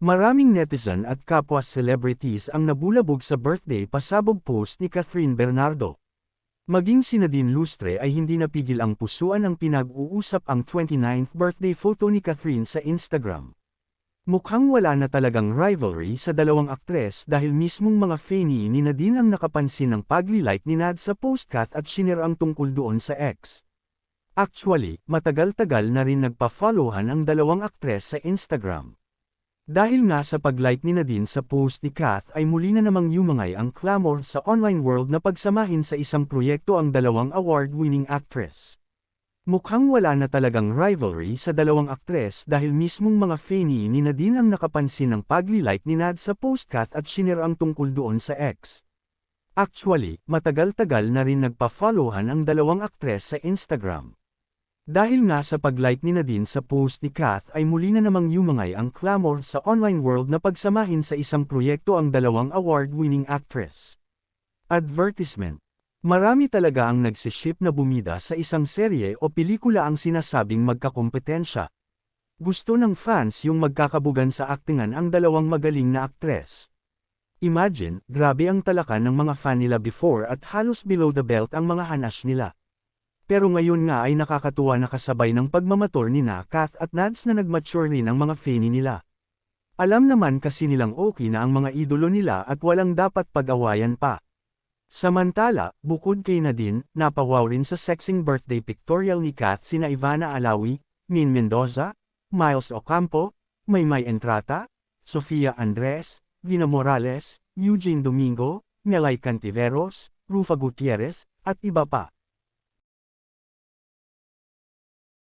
Maraming netizen at kapwa celebrities ang nabulabog sa birthday pasabog post ni Catherine Bernardo. Maging si Nadine Lustre ay hindi napigil ang pusuan ang pinag-uusap ang 29th birthday photo ni Catherine sa Instagram. Mukhang wala na talagang rivalry sa dalawang aktres dahil mismong mga fani ni Nadine ang nakapansin ng pagli-like ni Nad sa postcat at shinare ang tungkol doon sa ex. Actually, matagal-tagal na rin nagpa-followan ang dalawang aktres sa Instagram. Dahil nga sa pag-like ni Nadine sa post ni Kath ay muli na namang yumangay ang clamor sa online world na pagsamahin sa isang proyekto ang dalawang award-winning actress. Mukhang wala na talagang rivalry sa dalawang aktres dahil mismong mga fani ni Nadine ang nakapansin ng pagli-like ni Nad sa post Kath at shinare ang tungkol doon sa ex. Actually, matagal-tagal na rin nagpa-followan ang dalawang aktres sa Instagram. Dahil nga sa pag-like ni Nadine sa post ni Kath ay muli na namang yumangay ang clamor sa online world na pagsamahin sa isang proyekto ang dalawang award-winning actress. Advertisement. Marami talaga ang nagsiship na bumida sa isang serye o pelikula ang sinasabing magkakompetensya. Gusto ng fans yung magkakabugan sa aktingan ang dalawang magaling na aktres. Imagine, grabe ang talakan ng mga fan nila before at halos below the belt ang mga hanash nila. Pero ngayon nga ay nakakatuwa na kasabay ng pagmamator ni Kath at Nads na nagmature rin ang mga fani nila. Alam naman kasi nilang okay na ang mga idolo nila at walang dapat pag-awayan pa. Samantala, bukod kay Nadine, napawaw rin sa sexing birthday pictorial ni Kath sina Ivana Alawi, Min Mendoza, Miles Ocampo, Maymay Entrata, Sofia Andres, Vina Morales, Eugene Domingo, Melay Cantiveros, Rufa Gutierrez, at iba pa.